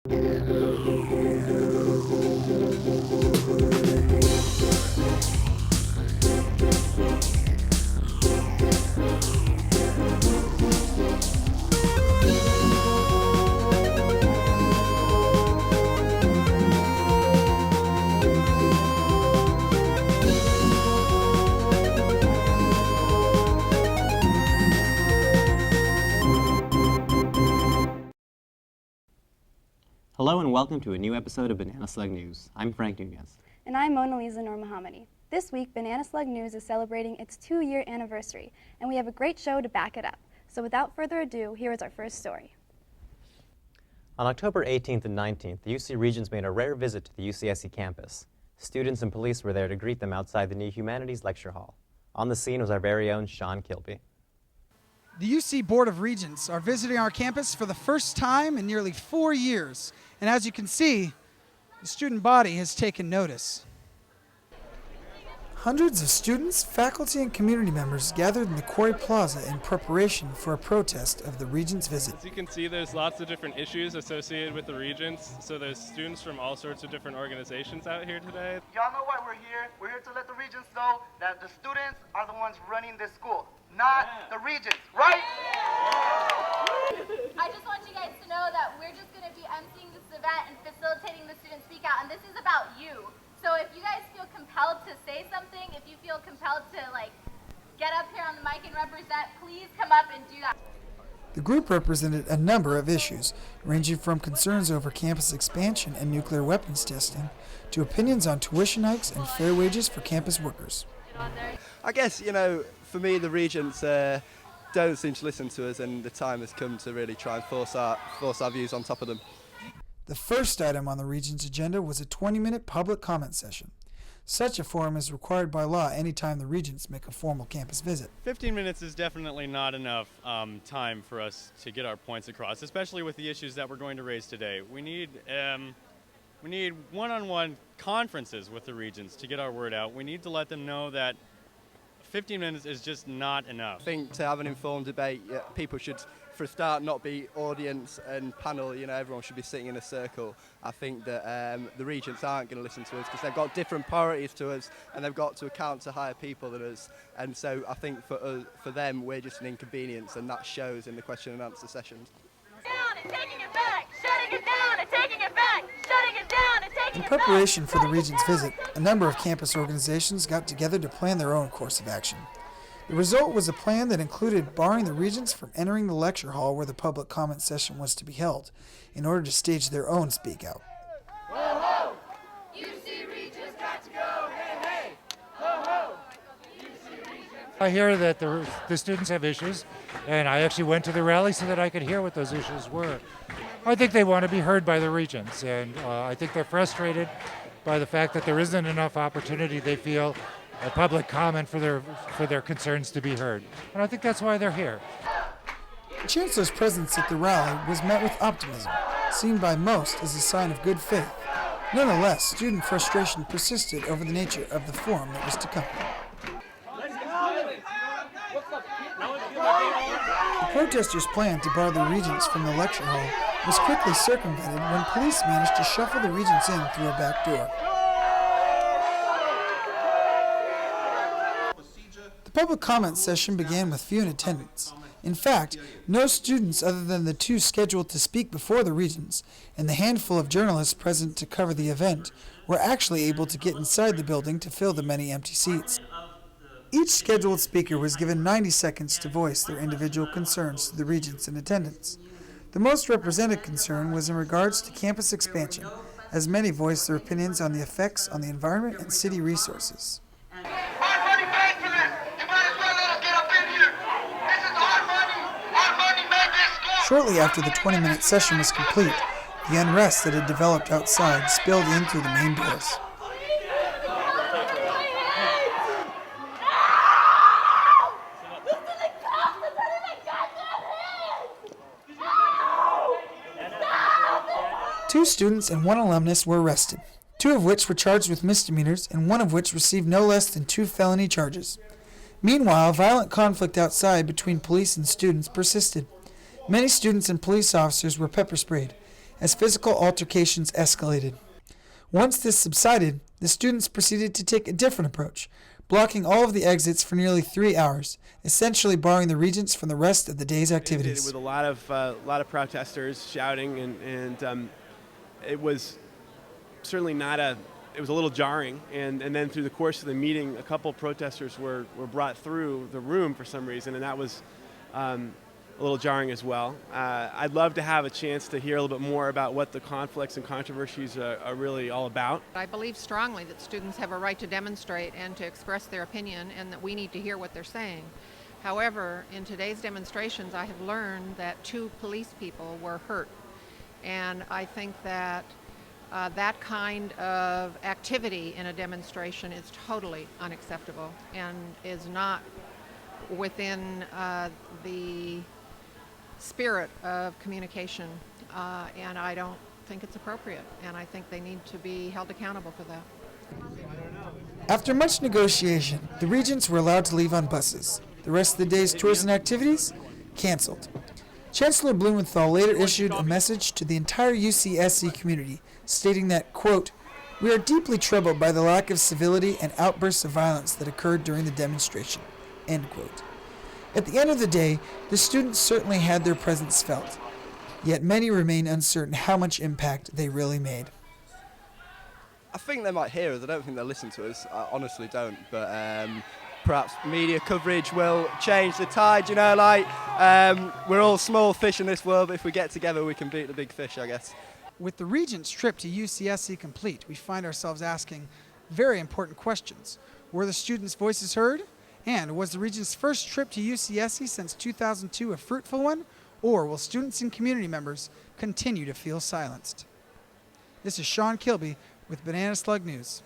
Hello and welcome to a new episode of Banana Slug News. I'm Frank Nunez. And I'm Mona Lisa Noor Mohammadi. This week, Banana Slug News is celebrating its 2-year anniversary, and we have a great show to back it up. So without further ado, here is our first story. On October 18th and 19th, the UC Regents made a rare visit to the UCSC campus. Students and police were there to greet them outside the new Humanities Lecture Hall. On the scene was our very own Sean Kilby. The UC Board of Regents are visiting our campus for the first time in nearly 4 years. And as you can see, the student body has taken notice. Hundreds of students, faculty, and community members gathered in the Quarry Plaza in preparation for a protest of the Regents' visit. As you can see, there's lots of different issues associated with the Regents. So there's students from all sorts of different organizations out here today. Y'all know why we're here. We're here to let the Regents know that the students are the ones running this school, not the Regents, right? I just want you guys to know that we're just going to be emceeing this event and facilitating the student speak out, and this is about you. So if you guys feel compelled to say something, if you feel compelled to get up here on the mic and represent, please come up and do that. The group represented a number of issues, ranging from concerns over campus expansion and nuclear weapons testing, to opinions on tuition hikes and fair wages for campus workers. I guess, for me, the Regents don't seem to listen to us, and the time has come to really try and force our views on top of them. The first item on the Regents' agenda was a 20-minute public comment session. Such a forum is required by law anytime the Regents make a formal campus visit. 15 minutes is definitely not enough time for us to get our points across, especially with the issues that we're going to raise today. We need one-on-one conferences with the Regents to get our word out. We need to let them know that 15 minutes is just not enough. I think to have an informed debate, people should, for a start, not be audience and panel. Everyone should be sitting in a circle. I think that the Regents aren't going to listen to us because they've got different priorities to us, and they've got to account to higher people than us. And so I think for them, we're just an inconvenience, and that shows in the question and answer sessions. Down and taking it back, shutting it down and taking it back, shutting it down and taking In it back. preparation for the Regents' visit, a number of campus organizations got together to plan their own course of action. The result was a plan that included barring the Regents from entering the lecture hall where the public comment session was to be held, in order to stage their own speak out. Ho ho! UC Regents got to go! Hey hey! Ho ho! UC Regents. I hear that the students have issues, and I actually went to the rally so that I could hear what those issues were. I think they want to be heard by the Regents, and I think they're frustrated by the fact that there isn't enough opportunity, they feel, a public comment for their concerns to be heard. And I think that's why they're here. The Chancellor's presence at the rally was met with optimism, seen by most as a sign of good faith. Nonetheless, student frustration persisted over the nature of the forum that was to come. The protesters' plan to bar the Regents from the lecture hall was quickly circumvented when police managed to shuffle the Regents in through a back door. The public comment session began with few in attendance. In fact, no students other than the 2 scheduled to speak before the Regents and the handful of journalists present to cover the event were actually able to get inside the building to fill the many empty seats. Each scheduled speaker was given 90 seconds to voice their individual concerns to the Regents in attendance. The most represented concern was in regards to campus expansion, as many voiced their opinions on the effects on the environment and city resources. Shortly after the 20-minute session was complete, the unrest that had developed outside spilled in through the main doors. Two students and 1 alumnus were arrested, 2 of which were charged with misdemeanors and 1 of which received no less than 2 felony charges. Meanwhile, violent conflict outside between police and students persisted. Many students and police officers were pepper sprayed, as physical altercations escalated. Once this subsided, the students proceeded to take a different approach, blocking all of the exits for nearly 3 hours, essentially barring the regents from the rest of the day's activities. With a lot of protesters shouting, and it was certainly not it was a little jarring, and then through the course of the meeting, a couple protesters were brought through the room for some reason, and that was a little jarring as well. I'd love to have a chance to hear a little bit more about what the conflicts and controversies are really all about. I believe strongly that students have a right to demonstrate and to express their opinion, and that we need to hear what they're saying. However, in today's demonstrations, I have learned that 2 police people were hurt, and I think that that kind of activity in a demonstration is totally unacceptable and is not within the spirit of communication, and I don't think it's appropriate, and I think they need to be held accountable for that. After much negotiation, the regents were allowed to leave on buses. The rest of the day's tours and activities canceled. Chancellor Blumenthal later issued a message to the entire UCSC community, stating that, quote, "We are deeply troubled by the lack of civility and outbursts of violence that occurred during the demonstration," end quote. At the end of the day, the students certainly had their presence felt, yet many remain uncertain how much impact they really made. I think they might hear us. I don't think they'll listen to us. I honestly don't. But perhaps media coverage will change the tide. You know, like we're all small fish in this world, but if we get together, we can beat the big fish, I guess. With the regents' trip to UCSC complete, we find ourselves asking very important questions. Were the students' voices heard? And was the regents' first trip to UCSC since 2002 a fruitful one? Or will students and community members continue to feel silenced? This is Sean Kilby with Banana Slug News.